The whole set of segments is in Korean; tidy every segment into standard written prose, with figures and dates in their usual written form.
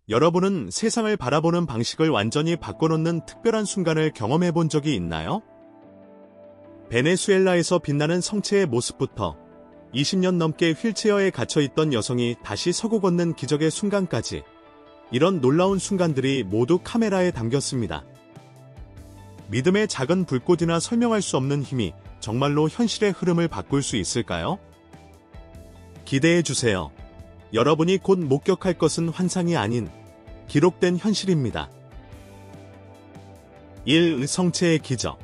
여러분은 세상을 바라보는 방식을 완전히 바꿔놓는 특별한 순간을 경험해 본 적이 있나요? 베네수엘라에서 빛나는 성체의 모습부터 20년 넘게 휠체어에 갇혀있던 여성이 다시 서고 걷는 기적의 순간까지, 이런 놀라운 순간들이 모두 카메라에 담겼습니다. 믿음의 작은 불꽃이나 설명할 수 없는 힘이 정말로 현실의 흐름을 바꿀 수 있을까요? 기대해주세요. 여러분이 곧 목격할 것은 환상이 아닌 기록된 현실입니다. 1. 성체의 기적.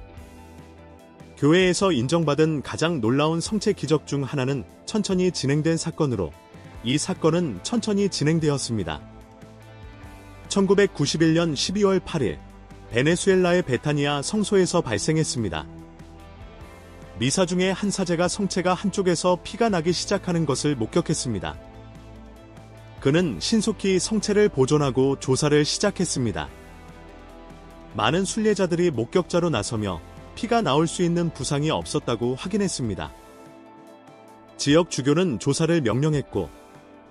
교회에서 인정받은 가장 놀라운 성체 기적 중 하나는 천천히 진행된 사건으로, 이 사건은 천천히 진행되었습니다. 1991년 12월 8일, 베네수엘라의 베타니아 성소에서 발생했습니다. 미사 중에 한 사제가 성체가 한쪽에서 피가 나기 시작하는 것을 목격했습니다. 그는 신속히 성체를 보존하고 조사를 시작했습니다. 많은 순례자들이 목격자로 나서며 피가 나올 수 있는 부상이 없었다고 확인했습니다. 지역 주교는 조사를 명령했고,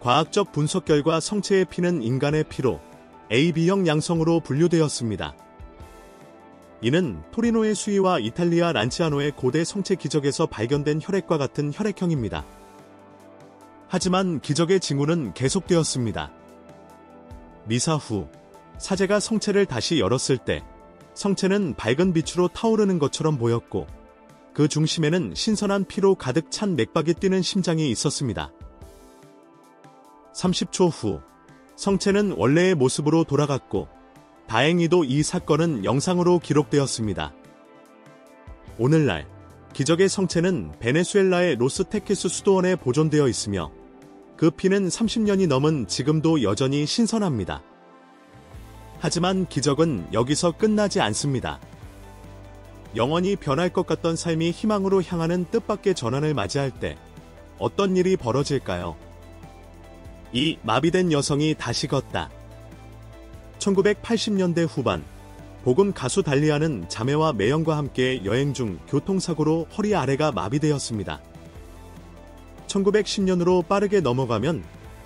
과학적 분석 결과 성체의 피는 인간의 피로 AB형 양성으로 분류되었습니다. 이는 토리노의 수위와 이탈리아 란치아노의 고대 성체 기적에서 발견된 혈액과 같은 혈액형입니다. 하지만 기적의 징후는 계속되었습니다. 미사 후, 사제가 성체를 다시 열었을 때 성체는 밝은 빛으로 타오르는 것처럼 보였고, 그 중심에는 신선한 피로 가득 찬 맥박이 뛰는 심장이 있었습니다. 30초 후, 성체는 원래의 모습으로 돌아갔고, 다행히도 이 사건은 영상으로 기록되었습니다. 오늘날, 기적의 성체는 베네수엘라의 로스테케스 수도원에 보존되어 있으며, 그 피는 30년이 넘은 지금도 여전히 신선합니다. 하지만 기적은 여기서 끝나지 않습니다. 영원히 변할 것 같던 삶이 희망으로 향하는 뜻밖의 전환을 맞이할 때 어떤 일이 벌어질까요? 이 마비된 여성이 다시 걷다. 1980년대 후반, 복음 가수 달리아는 자매와 매형과 함께 여행 중 교통사고로 허리 아래가 마비되었습니다. 1910년으로 빠르게 넘어가면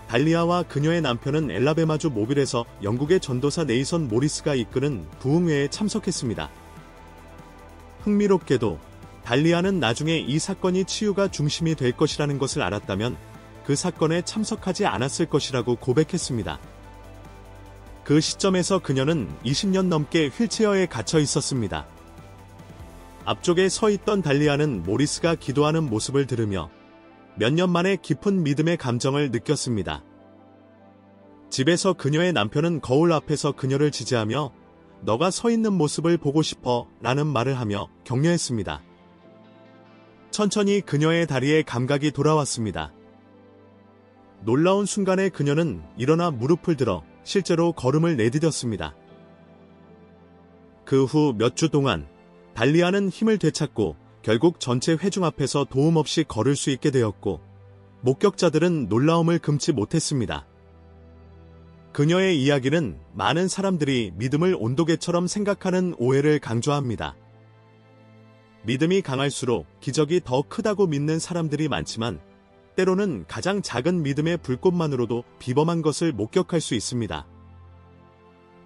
달리아와 그녀의 남편은 엘라베마주 모빌에서 영국의 전도사 네이선 모리스가 이끄는 부흥회에 참석했습니다. 흥미롭게도 달리아는 나중에 이 사건이 치유가 중심이 될 것이라는 것을 알았다면 그 사건에 참석하지 않았을 것이라고 고백했습니다. 그 시점에서 그녀는 20년 넘게 휠체어에 갇혀 있었습니다. 앞쪽에 서 있던 달리아는 모리스가 기도하는 모습을 들으며 몇 년 만에 깊은 믿음의 감정을 느꼈습니다. 집에서 그녀의 남편은 거울 앞에서 그녀를 지지하며 너가 서 있는 모습을 보고 싶어 라는 말을 하며 격려했습니다. 천천히 그녀의 다리에 감각이 돌아왔습니다. 놀라운 순간에 그녀는 일어나 무릎을 들어 실제로 걸음을 내디뎠습니다. 그 후 몇 주 동안 달리아는 힘을 되찾고 결국 전체 회중 앞에서 도움 없이 걸을 수 있게 되었고, 목격자들은 놀라움을 금치 못했습니다. 그녀의 이야기는 많은 사람들이 믿음을 온도계처럼 생각하는 오해를 강조합니다. 믿음이 강할수록 기적이 더 크다고 믿는 사람들이 많지만, 때로는 가장 작은 믿음의 불꽃만으로도 비범한 것을 목격할 수 있습니다.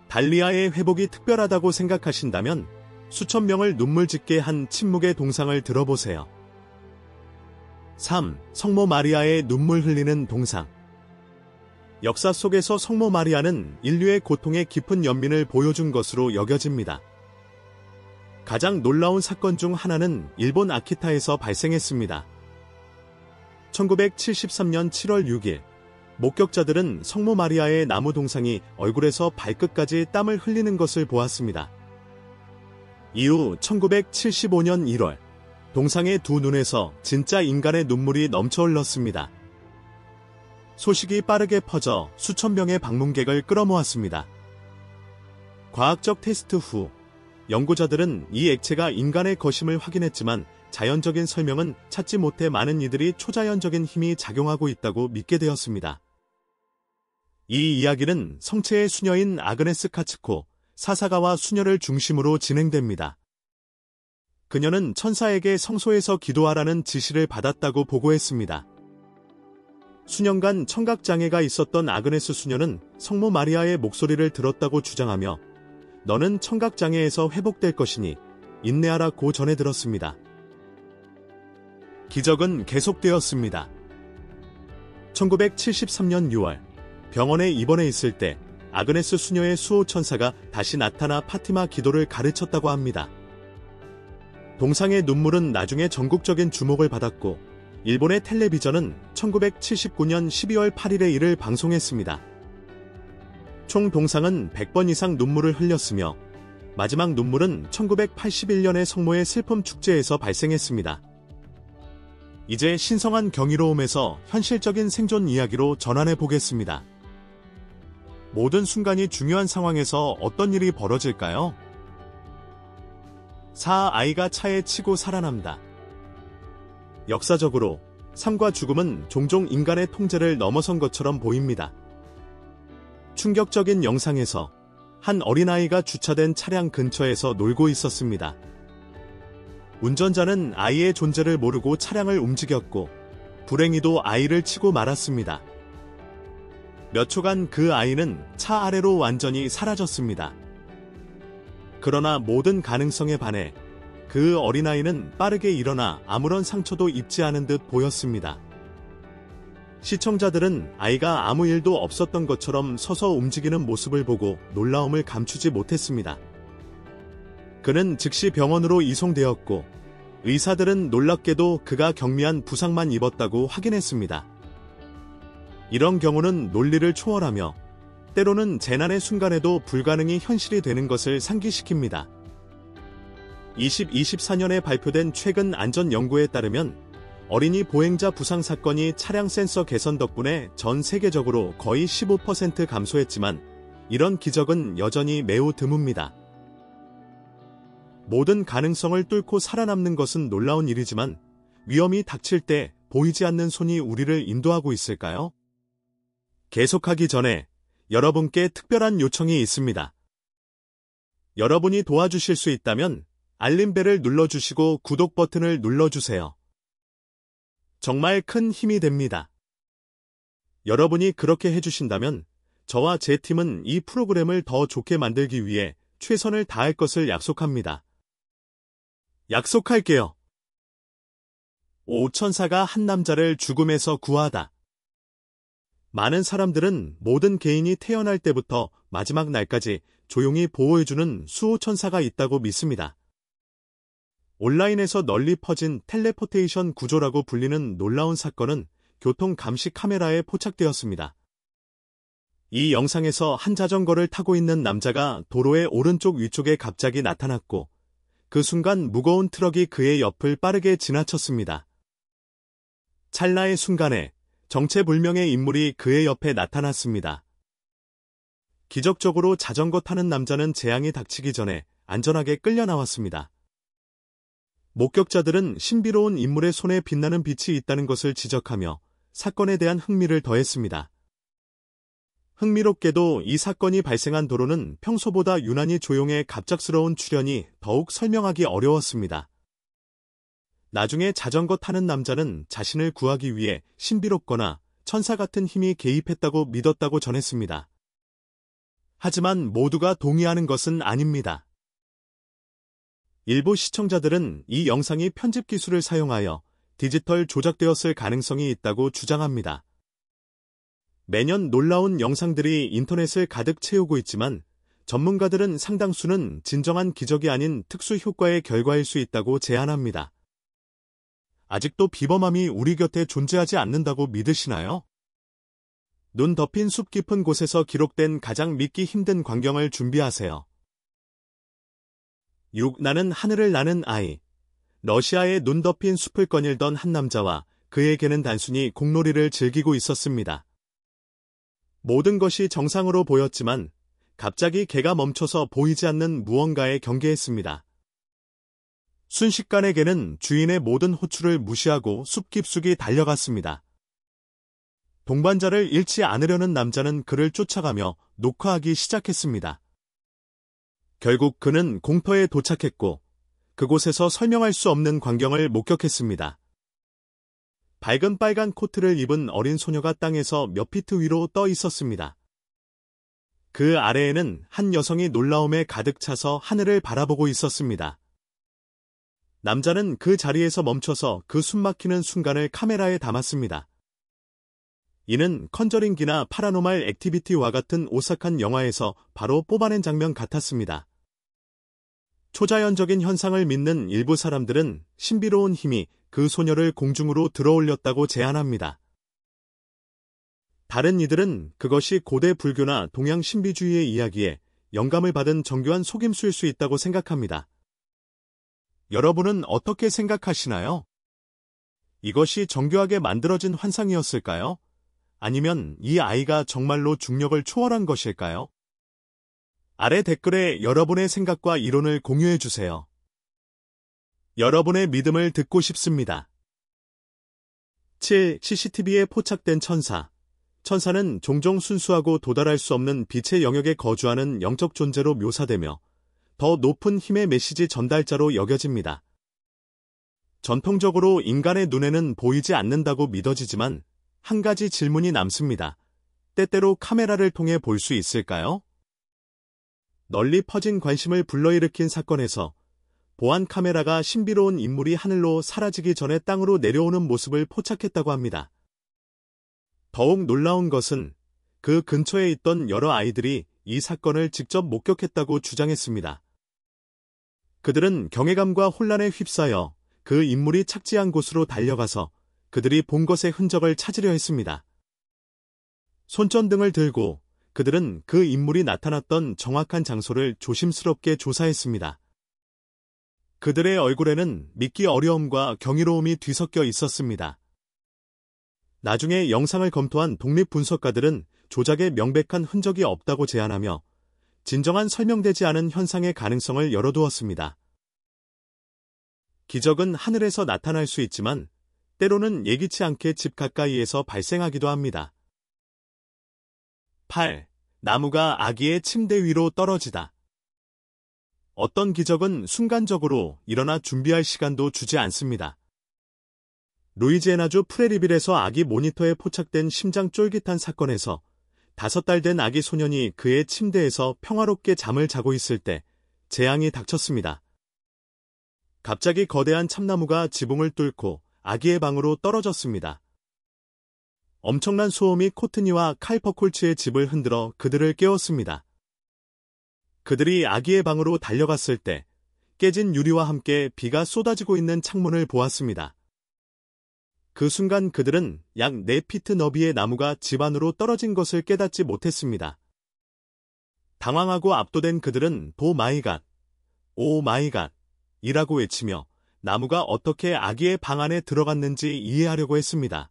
달리아의 회복이 특별하다고 생각하신다면 수천 명을 눈물 짓게 한 침묵의 동상을 들어보세요. 3. 성모 마리아의 눈물 흘리는 동상. 역사 속에서 성모 마리아는 인류의 고통의 깊은 연민을 보여준 것으로 여겨집니다. 가장 놀라운 사건 중 하나는 일본 아키타에서 발생했습니다. 1973년 7월 6일, 목격자들은 성모 마리아의 나무 동상이 얼굴에서 발끝까지 땀을 흘리는 것을 보았습니다. 이후 1975년 1월, 동상의 두 눈에서 진짜 인간의 눈물이 넘쳐 흘렀습니다. 소식이 빠르게 퍼져 수천 명의 방문객을 끌어모았습니다. 과학적 테스트 후, 연구자들은 이 액체가 인간의 것임을 확인했지만 자연적인 설명은 찾지 못해 많은 이들이 초자연적인 힘이 작용하고 있다고 믿게 되었습니다. 이 이야기는 성체의 수녀인 아그네스 카츠코, 사사가와 수녀를 중심으로 진행됩니다. 그녀는 천사에게 성소에서 기도하라는 지시를 받았다고 보고했습니다. 수년간 청각장애가 있었던 아그네스 수녀는 성모 마리아의 목소리를 들었다고 주장하며 너는 청각장애에서 회복될 것이니 인내하라고 전해 들었습니다. 기적은 계속되었습니다. 1973년 6월 병원에 입원해 있을 때 아그네스 수녀의 수호천사가 다시 나타나 파티마 기도를 가르쳤다고 합니다. 동상의 눈물은 나중에 전국적인 주목을 받았고 일본의 텔레비전은 1979년 12월 8일에 이를 방송했습니다. 총 동상은 100번 이상 눈물을 흘렸으며 마지막 눈물은 1981년의 성모의 슬픔 축제에서 발생했습니다. 이제 신성한 경이로움에서 현실적인 생존 이야기로 전환해 보겠습니다. 모든 순간이 중요한 상황에서 어떤 일이 벌어질까요? 4. 아이가 차에 치고 살아남다. 역사적으로 삶과 죽음은 종종 인간의 통제를 넘어선 것처럼 보입니다. 충격적인 영상에서 한 어린아이가 주차된 차량 근처에서 놀고 있었습니다. 운전자는 아이의 존재를 모르고 차량을 움직였고 불행히도 아이를 치고 말았습니다. 몇 초간 그 아이는 차 아래로 완전히 사라졌습니다. 그러나 모든 가능성에 반해 그 어린아이는 빠르게 일어나 아무런 상처도 입지 않은 듯 보였습니다. 시청자들은 아이가 아무 일도 없었던 것처럼 서서 움직이는 모습을 보고 놀라움을 감추지 못했습니다. 그는 즉시 병원으로 이송되었고 의사들은 놀랍게도 그가 경미한 부상만 입었다고 확인했습니다. 이런 경우는 논리를 초월하며 때로는 재난의 순간에도 불가능이 현실이 되는 것을 상기시킵니다. 2024년에 발표된 최근 안전 연구에 따르면 어린이 보행자 부상 사건이 차량 센서 개선 덕분에 전 세계적으로 거의 15% 감소했지만 이런 기적은 여전히 매우 드뭅니다. 모든 가능성을 뚫고 살아남는 것은 놀라운 일이지만 위험이 닥칠 때 보이지 않는 손이 우리를 인도하고 있을까요? 계속하기 전에 여러분께 특별한 요청이 있습니다. 여러분이 도와주실 수 있다면 알림벨을 눌러주시고 구독 버튼을 눌러주세요. 정말 큰 힘이 됩니다. 여러분이 그렇게 해주신다면 저와 제 팀은 이 프로그램을 더 좋게 만들기 위해 최선을 다할 것을 약속합니다. 약속할게요. 오천사가 한 남자를 죽음에서 구하다. 많은 사람들은 모든 개인이 태어날 때부터 마지막 날까지 조용히 보호해주는 수호천사가 있다고 믿습니다. 온라인에서 널리 퍼진 텔레포테이션 구조라고 불리는 놀라운 사건은 교통 감시 카메라에 포착되었습니다. 이 영상에서 한 자전거를 타고 있는 남자가 도로의 오른쪽 위쪽에 갑자기 나타났고 그 순간 무거운 트럭이 그의 옆을 빠르게 지나쳤습니다. 찰나의 순간에 정체불명의 인물이 그의 옆에 나타났습니다. 기적적으로 자전거 타는 남자는 재앙이 닥치기 전에 안전하게 끌려 나왔습니다. 목격자들은 신비로운 인물의 손에 빛나는 빛이 있다는 것을 지적하며 사건에 대한 흥미를 더했습니다. 흥미롭게도 이 사건이 발생한 도로는 평소보다 유난히 조용해 갑작스러운 출현이 더욱 설명하기 어려웠습니다. 나중에 자전거 타는 남자는 자신을 구하기 위해 신비롭거나 천사 같은 힘이 개입했다고 믿었다고 전했습니다. 하지만 모두가 동의하는 것은 아닙니다. 일부 시청자들은 이 영상이 편집 기술을 사용하여 디지털 조작되었을 가능성이 있다고 주장합니다. 매년 놀라운 영상들이 인터넷을 가득 채우고 있지만 전문가들은 상당수는 진정한 기적이 아닌 특수 효과의 결과일 수 있다고 제안합니다. 아직도 비범함이 우리 곁에 존재하지 않는다고 믿으시나요? 눈 덮인 숲 깊은 곳에서 기록된 가장 믿기 힘든 광경을 준비하세요. 6. 나는 하늘을 나는 아이. 러시아의 눈 덮인 숲을 거닐던 한 남자와 그의 개는 단순히 공놀이를 즐기고 있었습니다. 모든 것이 정상으로 보였지만 갑자기 개가 멈춰서 보이지 않는 무언가에 경계했습니다. 순식간에 개는 주인의 모든 호출을 무시하고 숲 깊숙이 달려갔습니다. 동반자를 잃지 않으려는 남자는 그를 쫓아가며 녹화하기 시작했습니다. 결국 그는 공터에 도착했고 그곳에서 설명할 수 없는 광경을 목격했습니다. 밝은 빨간 코트를 입은 어린 소녀가 땅에서 몇 피트 위로 떠 있었습니다. 그 아래에는 한 여성이 놀라움에 가득 차서 하늘을 바라보고 있었습니다. 남자는 그 자리에서 멈춰서 그 숨막히는 순간을 카메라에 담았습니다. 이는 컨저링기나 파라노말 액티비티와 같은 오싹한 영화에서 바로 뽑아낸 장면 같았습니다. 초자연적인 현상을 믿는 일부 사람들은 신비로운 힘이 그 소녀를 공중으로 들어올렸다고 제안합니다. 다른 이들은 그것이 고대 불교나 동양 신비주의의 이야기에 영감을 받은 정교한 속임수일 수 있다고 생각합니다. 여러분은 어떻게 생각하시나요? 이것이 정교하게 만들어진 환상이었을까요? 아니면 이 아이가 정말로 중력을 초월한 것일까요? 아래 댓글에 여러분의 생각과 이론을 공유해 주세요. 여러분의 믿음을 듣고 싶습니다. 7. CCTV에 포착된 천사. 천사는 종종 순수하고 도달할 수 없는 빛의 영역에 거주하는 영적 존재로 묘사되며 더 높은 힘의 메시지 전달자로 여겨집니다. 전통적으로 인간의 눈에는 보이지 않는다고 믿어지지만 한 가지 질문이 남습니다. 때때로 카메라를 통해 볼 수 있을까요? 널리 퍼진 관심을 불러일으킨 사건에서 보안 카메라가 신비로운 인물이 하늘로 사라지기 전에 땅으로 내려오는 모습을 포착했다고 합니다. 더욱 놀라운 것은 그 근처에 있던 여러 아이들이 이 사건을 직접 목격했다고 주장했습니다. 그들은 경외감과 혼란에 휩싸여 그 인물이 착지한 곳으로 달려가서 그들이 본 것의 흔적을 찾으려 했습니다. 손전등을 들고 그들은 그 인물이 나타났던 정확한 장소를 조심스럽게 조사했습니다. 그들의 얼굴에는 믿기 어려움과 경이로움이 뒤섞여 있었습니다. 나중에 영상을 검토한 독립분석가들은 조작의 명백한 흔적이 없다고 제안하며 진정한 설명되지 않은 현상의 가능성을 열어두었습니다. 기적은 하늘에서 나타날 수 있지만 때로는 예기치 않게 집 가까이에서 발생하기도 합니다. 8. 나무가 아기의 침대 위로 떨어지다. 어떤 기적은 순간적으로 일어나 준비할 시간도 주지 않습니다. 루이지애나주 프레리빌에서 아기 모니터에 포착된 심장 쫄깃한 사건에서 5달 된 아기 소년이 그의 침대에서 평화롭게 잠을 자고 있을 때 재앙이 닥쳤습니다. 갑자기 거대한 참나무가 지붕을 뚫고 아기의 방으로 떨어졌습니다. 엄청난 소음이 코트니와 칼퍼콜츠의 집을 흔들어 그들을 깨웠습니다. 그들이 아기의 방으로 달려갔을 때 깨진 유리와 함께 비가 쏟아지고 있는 창문을 보았습니다. 그 순간 그들은 약 4피트 너비의 나무가 집 안으로 떨어진 것을 깨닫지 못했습니다. 당황하고 압도된 그들은 도 마이갓, 오 마이갓 이라고 외치며 나무가 어떻게 아기의 방 안에 들어갔는지 이해하려고 했습니다.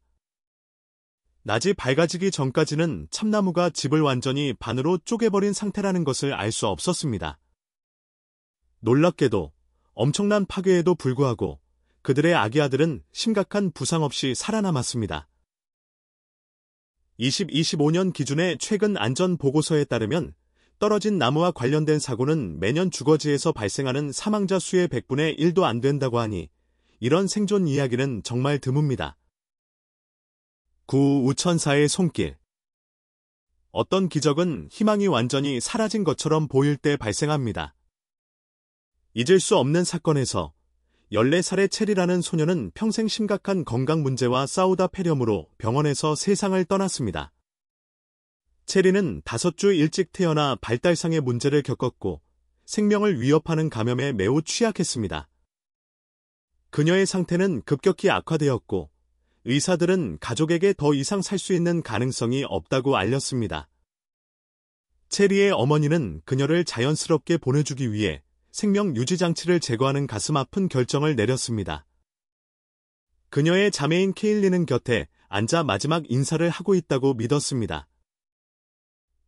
낮이 밝아지기 전까지는 참나무가 집을 완전히 반으로 쪼개버린 상태라는 것을 알 수 없었습니다. 놀랍게도 엄청난 파괴에도 불구하고 그들의 아기 아들은 심각한 부상 없이 살아남았습니다. 2025년 기준의 최근 안전 보고서에 따르면 떨어진 나무와 관련된 사고는 매년 주거지에서 발생하는 사망자 수의 100분의 1도 안 된다고 하니 이런 생존 이야기는 정말 드뭅니다. 9. 우천사의 손길. 어떤 기적은 희망이 완전히 사라진 것처럼 보일 때 발생합니다. 잊을 수 없는 사건에서 14살의 체리라는 소녀는 평생 심각한 건강 문제와 싸우다 폐렴으로 병원에서 세상을 떠났습니다. 체리는 5주 일찍 태어나 발달상의 문제를 겪었고 생명을 위협하는 감염에 매우 취약했습니다. 그녀의 상태는 급격히 악화되었고 의사들은 가족에게 더 이상 살 수 있는 가능성이 없다고 알렸습니다. 체리의 어머니는 그녀를 자연스럽게 보내주기 위해 생명 유지 장치를 제거하는 가슴 아픈 결정을 내렸습니다. 그녀의 자매인 케일리는 곁에 앉아 마지막 인사를 하고 있다고 믿었습니다.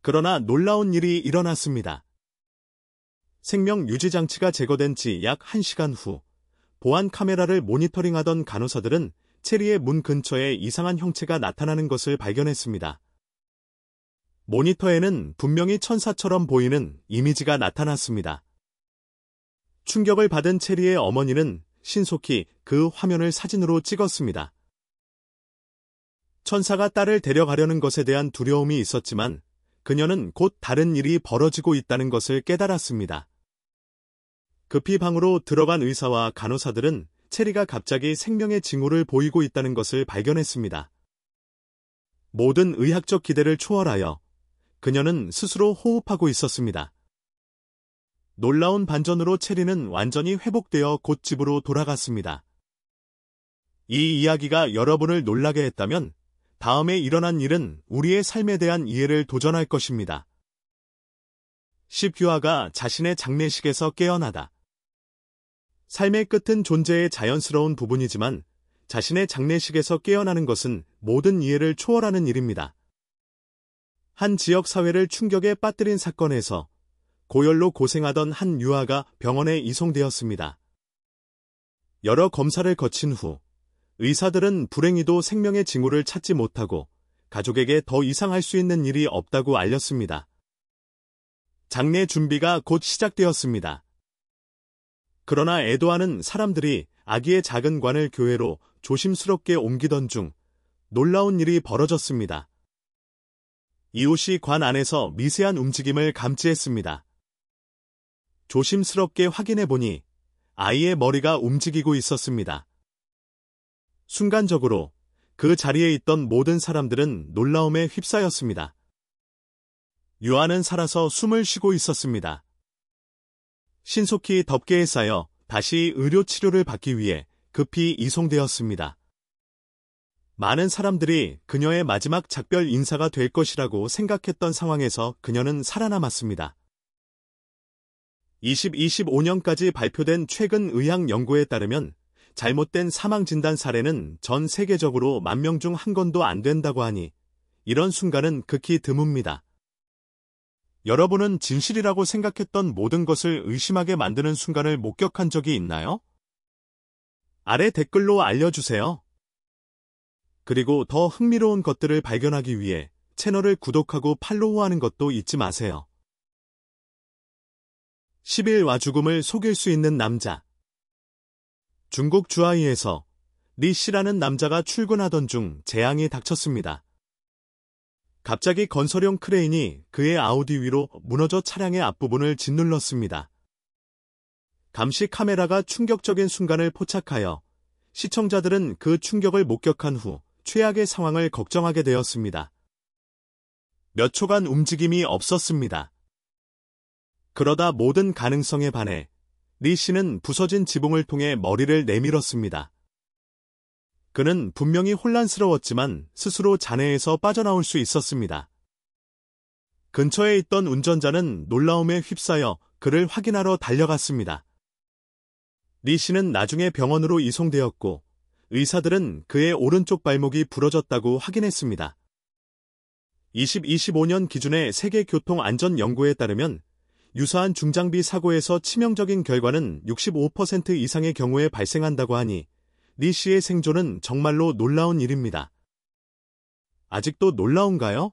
그러나 놀라운 일이 일어났습니다. 생명 유지 장치가 제거된 지 약 1시간 후 보안 카메라를 모니터링하던 간호사들은 체리의 문 근처에 이상한 형체가 나타나는 것을 발견했습니다. 모니터에는 분명히 천사처럼 보이는 이미지가 나타났습니다. 충격을 받은 체리의 어머니는 신속히 그 화면을 사진으로 찍었습니다. 천사가 딸을 데려가려는 것에 대한 두려움이 있었지만 그녀는 곧 다른 일이 벌어지고 있다는 것을 깨달았습니다. 급히 방으로 들어간 의사와 간호사들은 체리가 갑자기 생명의 징후를 보이고 있다는 것을 발견했습니다. 모든 의학적 기대를 초월하여 그녀는 스스로 호흡하고 있었습니다. 놀라운 반전으로 체리는 완전히 회복되어 곧 집으로 돌아갔습니다. 이 이야기가 여러분을 놀라게 했다면 다음에 일어난 일은 우리의 삶에 대한 이해를 도전할 것입니다. 10. 유아가 자신의 장례식에서 깨어나다. 삶의 끝은 존재의 자연스러운 부분이지만 자신의 장례식에서 깨어나는 것은 모든 이해를 초월하는 일입니다. 한 지역 사회를 충격에 빠뜨린 사건에서 고열로 고생하던 한 유아가 병원에 이송되었습니다. 여러 검사를 거친 후 의사들은 불행히도 생명의 징후를 찾지 못하고 가족에게 더 이상 할 수 있는 일이 없다고 알렸습니다. 장례 준비가 곧 시작되었습니다. 그러나 애도하는 사람들이 아기의 작은 관을 교회로 조심스럽게 옮기던 중 놀라운 일이 벌어졌습니다. 이웃이 관 안에서 미세한 움직임을 감지했습니다. 조심스럽게 확인해 보니 아이의 머리가 움직이고 있었습니다. 순간적으로 그 자리에 있던 모든 사람들은 놀라움에 휩싸였습니다. 유아는 살아서 숨을 쉬고 있었습니다. 신속히 덮개에 쌓여 다시 의료 치료를 받기 위해 급히 이송되었습니다. 많은 사람들이 그녀의 마지막 작별 인사가 될 것이라고 생각했던 상황에서 그녀는 살아남았습니다. 2025년까지 발표된 최근 의학 연구에 따르면 잘못된 사망 진단 사례는 전 세계적으로 10,000명 중 한 건도 안 된다고 하니 이런 순간은 극히 드뭅니다. 여러분은 진실이라고 생각했던 모든 것을 의심하게 만드는 순간을 목격한 적이 있나요? 아래 댓글로 알려주세요. 그리고 더 흥미로운 것들을 발견하기 위해 채널을 구독하고 팔로우하는 것도 잊지 마세요. 10일 죽음을 속일 수 있는 남자. 중국 주하이에서 리 씨라는 남자가 출근하던 중 재앙이 닥쳤습니다. 갑자기 건설용 크레인이 그의 아우디 위로 무너져 차량의 앞부분을 짓눌렀습니다. 감시 카메라가 충격적인 순간을 포착하여 시청자들은 그 충격을 목격한 후 최악의 상황을 걱정하게 되었습니다. 몇 초간 움직임이 없었습니다. 그러다 모든 가능성에 반해 리 씨는 부서진 지붕을 통해 머리를 내밀었습니다. 그는 분명히 혼란스러웠지만 스스로 잔해에서 빠져나올 수 있었습니다. 근처에 있던 운전자는 놀라움에 휩싸여 그를 확인하러 달려갔습니다. 리 씨는 나중에 병원으로 이송되었고 의사들은 그의 오른쪽 발목이 부러졌다고 확인했습니다. 2025년 기준의 세계교통안전연구에 따르면 유사한 중장비 사고에서 치명적인 결과는 65% 이상의 경우에 발생한다고 하니 리 씨의 생존은 정말로 놀라운 일입니다. 아직도 놀라운가요?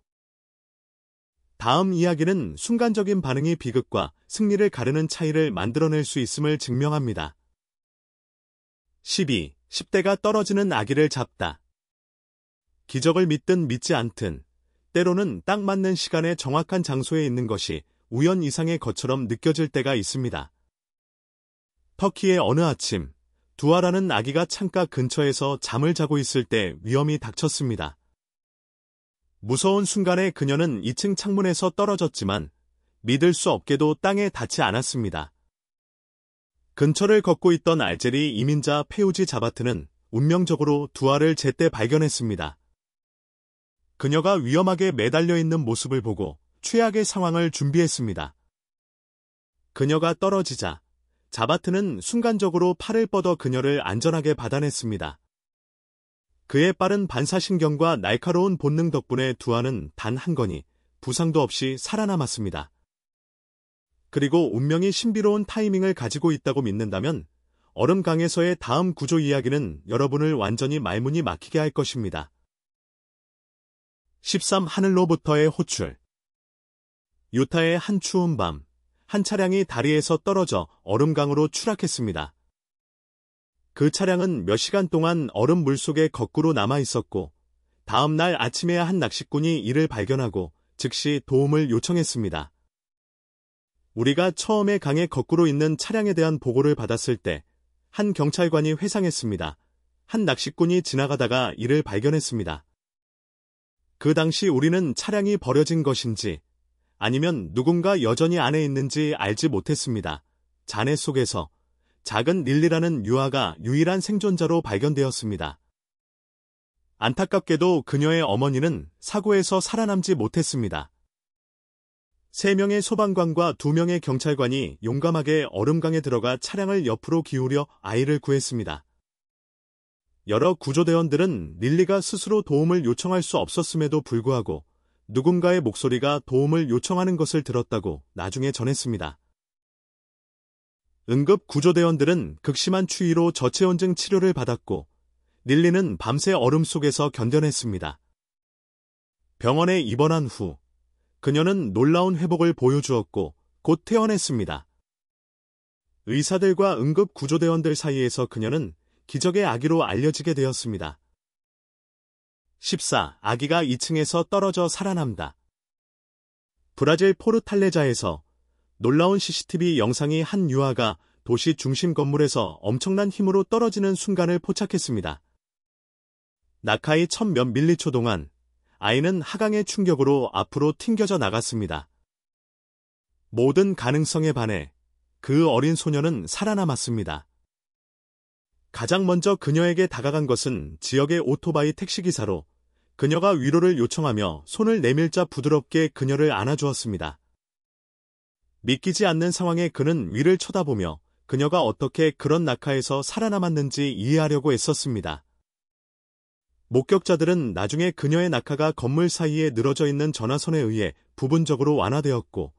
다음 이야기는 순간적인 반응이 비극과 승리를 가르는 차이를 만들어낼 수 있음을 증명합니다. 12. 10대가 떨어지는 아기를 잡다. 기적을 믿든 믿지 않든 때로는 딱 맞는 시간에 정확한 장소에 있는 것이 우연 이상의 것처럼 느껴질 때가 있습니다. 터키의 어느 아침 두아라는 아기가 창가 근처에서 잠을 자고 있을 때 위험이 닥쳤습니다. 무서운 순간에 그녀는 2층 창문에서 떨어졌지만 믿을 수 없게도 땅에 닿지 않았습니다. 근처를 걷고 있던 알제리 이민자 페우지 자바트는 운명적으로 두아를 제때 발견했습니다. 그녀가 위험하게 매달려 있는 모습을 보고 최악의 상황을 준비했습니다. 그녀가 떨어지자 자바트는 순간적으로 팔을 뻗어 그녀를 안전하게 받아냈습니다. 그의 빠른 반사신경과 날카로운 본능 덕분에 두아는 단 한 건이 부상도 없이 살아남았습니다. 그리고 운명이 신비로운 타이밍을 가지고 있다고 믿는다면 얼음강에서의 다음 구조 이야기는 여러분을 완전히 말문이 막히게 할 것입니다. 13. 하늘로부터의 호출. 유타의 한 추운 밤, 한 차량이 다리에서 떨어져 얼음강으로 추락했습니다. 그 차량은 몇 시간 동안 얼음 물속에 거꾸로 남아 있었고 다음 날 아침에야 한 낚시꾼이 이를 발견하고 즉시 도움을 요청했습니다. 우리가 처음에 강에 거꾸로 있는 차량에 대한 보고를 받았을 때 한 경찰관이 회상했습니다. 한 낚시꾼이 지나가다가 이를 발견했습니다. 그 당시 우리는 차량이 버려진 것인지 아니면 누군가 여전히 안에 있는지 알지 못했습니다. 잔해 속에서 작은 릴리라는 유아가 유일한 생존자로 발견되었습니다. 안타깝게도 그녀의 어머니는 사고에서 살아남지 못했습니다. 3명의 소방관과 2명의 경찰관이 용감하게 얼음강에 들어가 차량을 옆으로 기울여 아이를 구했습니다. 여러 구조대원들은 릴리가 스스로 도움을 요청할 수 없었음에도 불구하고 누군가의 목소리가 도움을 요청하는 것을 들었다고 나중에 전했습니다. 응급 구조대원들은 극심한 추위로 저체온증 치료를 받았고 릴리는 밤새 얼음 속에서 견뎌냈습니다. 병원에 입원한 후 그녀는 놀라운 회복을 보여주었고 곧 퇴원했습니다. 의사들과 응급 구조대원들 사이에서 그녀는 기적의 아기로 알려지게 되었습니다. 14. 아기가 2층에서 떨어져 살아남다. 브라질 포르탈레자에서 놀라운 CCTV 영상이 한 유아가 도시 중심 건물에서 엄청난 힘으로 떨어지는 순간을 포착했습니다. 낙하의 1000몇 밀리초 동안 아이는 하강의 충격으로 앞으로 튕겨져 나갔습니다. 모든 가능성에 반해 그 어린 소녀는 살아남았습니다. 가장 먼저 그녀에게 다가간 것은 지역의 오토바이 택시기사로 그녀가 위로를 요청하며 손을 내밀자 부드럽게 그녀를 안아주었습니다. 믿기지 않는 상황에 그는 위를 쳐다보며 그녀가 어떻게 그런 낙하에서 살아남았는지 이해하려고 애썼습니다. 목격자들은 나중에 그녀의 낙하가 건물 사이에 늘어져 있는 전화선에 의해 부분적으로 완화되었고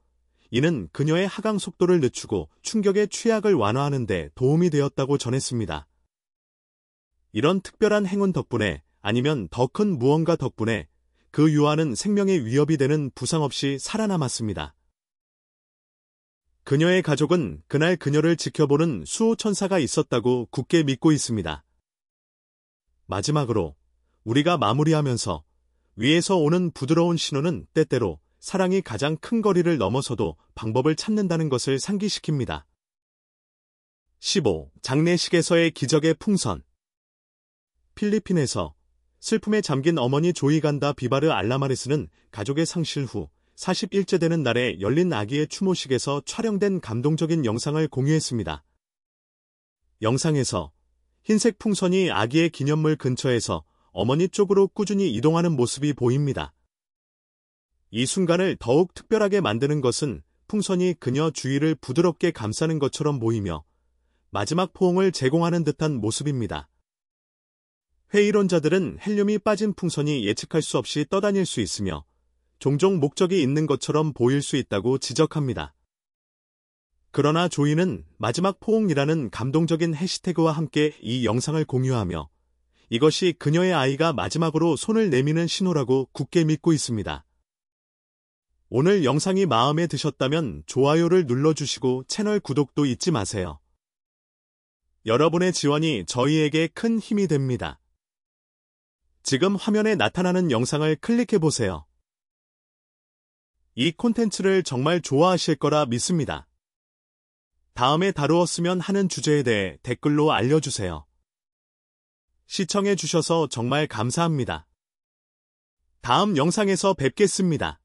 이는 그녀의 하강 속도를 늦추고 충격의 취약을 완화하는 데 도움이 되었다고 전했습니다. 이런 특별한 행운 덕분에 아니면 더 큰 무언가 덕분에 그 유아는 생명의 위협이 되는 부상 없이 살아남았습니다. 그녀의 가족은 그날 그녀를 지켜보는 수호천사가 있었다고 굳게 믿고 있습니다. 마지막으로 우리가 마무리하면서 위에서 오는 부드러운 신호는 때때로 사랑이 가장 큰 거리를 넘어서도 방법을 찾는다는 것을 상기시킵니다. 15. 장례식에서의 기적의 풍선. 필리핀에서 슬픔에 잠긴 어머니 조이간다 비바르 알라마레스는 가족의 상실 후 41째 되는 날에 열린 아기의 추모식에서 촬영된 감동적인 영상을 공유했습니다. 영상에서 흰색 풍선이 아기의 기념물 근처에서 어머니 쪽으로 꾸준히 이동하는 모습이 보입니다. 이 순간을 더욱 특별하게 만드는 것은 풍선이 그녀 주위를 부드럽게 감싸는 것처럼 보이며 마지막 포옹을 제공하는 듯한 모습입니다. 회의론자들은 헬륨이 빠진 풍선이 예측할 수 없이 떠다닐 수 있으며 종종 목적이 있는 것처럼 보일 수 있다고 지적합니다. 그러나 조이는 마지막 포옹이라는 감동적인 해시태그와 함께 이 영상을 공유하며 이것이 그녀의 아이가 마지막으로 손을 내미는 신호라고 굳게 믿고 있습니다. 오늘 영상이 마음에 드셨다면 좋아요를 눌러주시고 채널 구독도 잊지 마세요. 여러분의 지원이 저희에게 큰 힘이 됩니다. 지금 화면에 나타나는 영상을 클릭해보세요. 이 콘텐츠를 정말 좋아하실 거라 믿습니다. 다음에 다루었으면 하는 주제에 대해 댓글로 알려주세요. 시청해주셔서 정말 감사합니다. 다음 영상에서 뵙겠습니다.